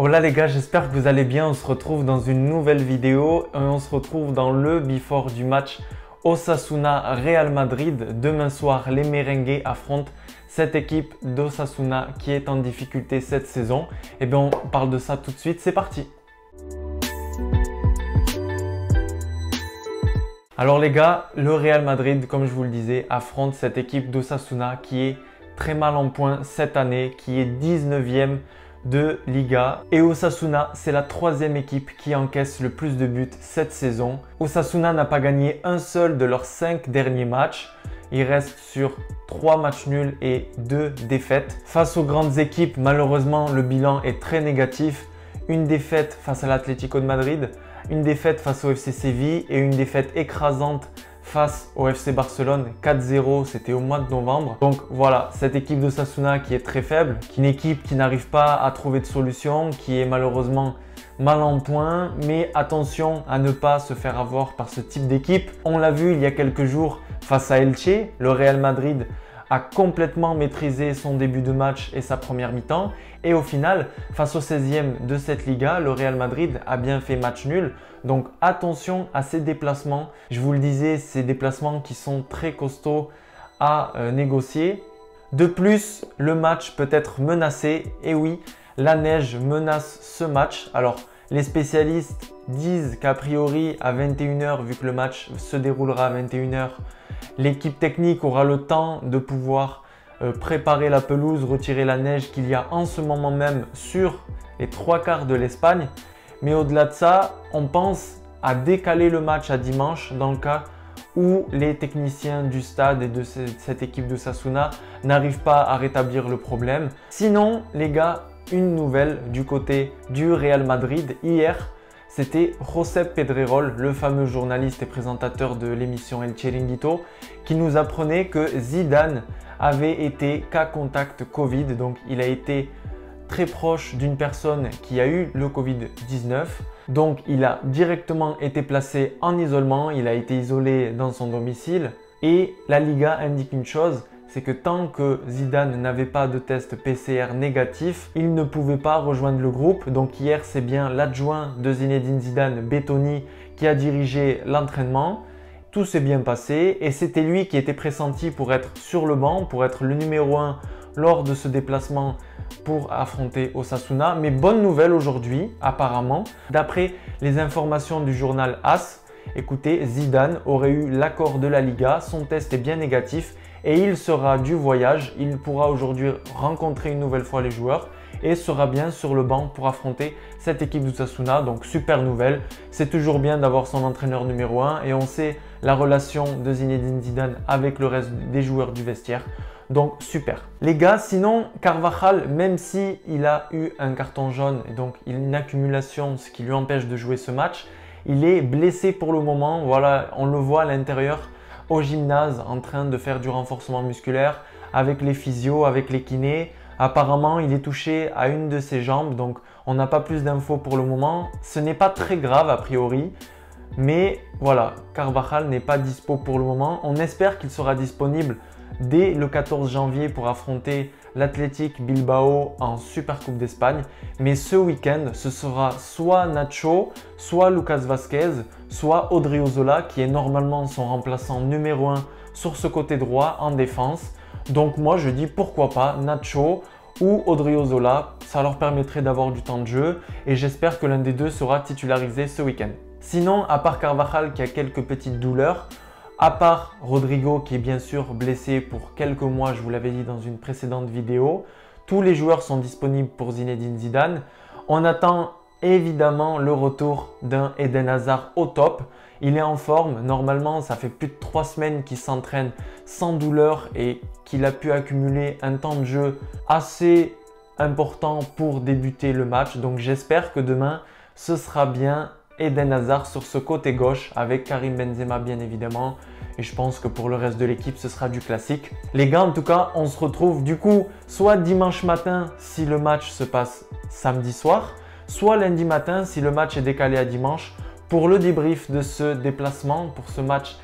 Hola les gars, j'espère que vous allez bien. On se retrouve dans une nouvelle vidéo et on se retrouve dans le before du match Osasuna-Real Madrid. Demain soir, les merengues affrontent cette équipe d'Osasuna qui est en difficulté cette saison. Et bien on parle de ça tout de suite, c'est parti. Alors les gars, le Real Madrid, comme je vous le disais, affronte cette équipe d'Osasuna qui est très mal en point cette année, qui est 19e de Liga. Et Osasuna, c'est la troisième équipe qui encaisse le plus de buts cette saison. Osasuna n'a pas gagné un seul de leurs 5 derniers matchs. Il reste sur 3 matchs nuls et 2 défaites. Face aux grandes équipes, malheureusement, le bilan est très négatif. Une défaite face à l'Atlético de Madrid, une défaite face au FC Séville et une défaite écrasante face au FC Barcelone 4-0, c'était au mois de novembre. Donc voilà, cette équipe d'Osasuna qui est très faible, une équipe qui n'arrive pas à trouver de solution, qui est malheureusement mal en point. Mais attention à ne pas se faire avoir par ce type d'équipe. On l'a vu il y a quelques jours face à Elche, le Real Madrid a complètement maîtrisé son début de match et sa première mi-temps. Et au final, face au 16e de cette Liga, le Real Madrid a bien fait match nul. Donc attention à ces déplacements. Je vous le disais, ces déplacements qui sont très costauds à négocier. De plus, le match peut être menacé. Et oui, la neige menace ce match. Alors, les spécialistes disent qu'a priori à 21 h, vu que le match se déroulera à 21 h, l'équipe technique aura le temps de pouvoir préparer la pelouse, retirer la neige qu'il y a en ce moment même sur les 3/4 de l'Espagne. Mais au-delà de ça, on pense à décaler le match à dimanche dans le cas où les techniciens du stade et de cette équipe de Osasuna n'arrivent pas à rétablir le problème. Sinon, les gars, une nouvelle du côté du Real Madrid. Hier, c'était Josep Pedrerol, le fameux journaliste et présentateur de l'émission El Chiringuito, qui nous apprenait que Zidane avait été cas contact Covid. Donc, il a été très proche d'une personne qui a eu le Covid-19. Donc, il a directement été placé en isolement. Il a été isolé dans son domicile. Et la Liga indique une chose, c'est que tant que Zidane n'avait pas de test PCR négatif, il ne pouvait pas rejoindre le groupe. Donc hier, c'est bien l'adjoint de Zinedine Zidane, Bettoni, qui a dirigé l'entraînement. Tout s'est bien passé et c'était lui qui était pressenti pour être sur le banc, pour être le numéro 1 lors de ce déplacement pour affronter Osasuna. Mais bonne nouvelle aujourd'hui, apparemment, d'après les informations du journal AS, écoutez, Zidane aurait eu l'accord de la Liga, son test est bien négatif et il sera du voyage. Il pourra aujourd'hui rencontrer une nouvelle fois les joueurs et sera bien sur le banc pour affronter cette équipe d'Osasuna. Donc super nouvelle, c'est toujours bien d'avoir son entraîneur numéro 1 et on sait la relation de Zinedine Zidane avec le reste des joueurs du vestiaire. Donc super. Les gars, sinon Carvajal, même si il a eu un carton jaune et donc une accumulation, ce qui lui empêche de jouer ce match, il est blessé pour le moment. Voilà, on le voit à l'intérieur au gymnase en train de faire du renforcement musculaire avec les physios, avec les kinés. Apparemment, il est touché à une de ses jambes, donc on n'a pas plus d'infos pour le moment. Ce n'est pas très grave a priori, mais voilà, Carvajal n'est pas dispo pour le moment. On espère qu'il sera disponible dès le 14 janvier pour affronter l'Athletic Bilbao en Super Coupe d'Espagne. Mais ce week-end, ce sera soit Nacho, soit Lucas Vázquez, soit Odriozola qui est normalement son remplaçant numéro 1 sur ce côté droit en défense. Donc moi je dis pourquoi pas Nacho ou Odriozola, ça leur permettrait d'avoir du temps de jeu et j'espère que l'un des deux sera titularisé ce week-end. Sinon, à part Carvajal qui a quelques petites douleurs, à part Rodrigo qui est bien sûr blessé pour quelques mois, je vous l'avais dit dans une précédente vidéo, tous les joueurs sont disponibles pour Zinedine Zidane. On attend évidemment le retour d'un Eden Hazard au top. Il est en forme, normalement ça fait plus de 3 semaines qu'il s'entraîne sans douleur et qu'il a pu accumuler un temps de jeu assez important pour débuter le match. Donc j'espère que demain ce sera bien Eden Hazard sur ce côté gauche avec Karim Benzema bien évidemment. Et je pense que pour le reste de l'équipe, ce sera du classique. Les gars, en tout cas, on se retrouve du coup soit dimanche matin si le match se passe samedi soir, soit lundi matin si le match est décalé à dimanche pour le débrief de ce déplacement, pour ce match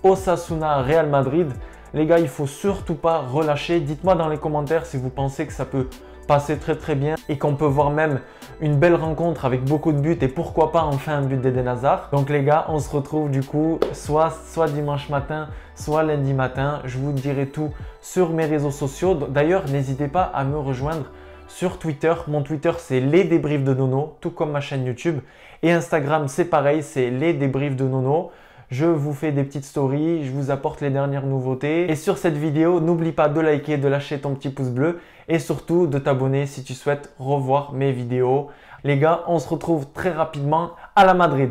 Osasuna-Real Madrid. Les gars, il ne faut surtout pas relâcher. Dites-moi dans les commentaires si vous pensez que ça peut passer très bien et qu'on peut voir même une belle rencontre avec beaucoup de buts et pourquoi pas enfin un but d'Eden Hazard. Donc les gars, on se retrouve du coup soit dimanche matin, soit lundi matin. Je vous dirai tout sur mes réseaux sociaux. D'ailleurs, n'hésitez pas à me rejoindre sur Twitter. Mon Twitter, c'est les débriefs de Nono, tout comme ma chaîne YouTube. Et Instagram, c'est pareil, c'est les débriefs de Nono. Je vous fais des petites stories, je vous apporte les dernières nouveautés. Et sur cette vidéo, n'oublie pas de liker, de lâcher ton petit pouce bleu et surtout de t'abonner si tu souhaites revoir mes vidéos. Les gars, on se retrouve très rapidement. À la Madrid!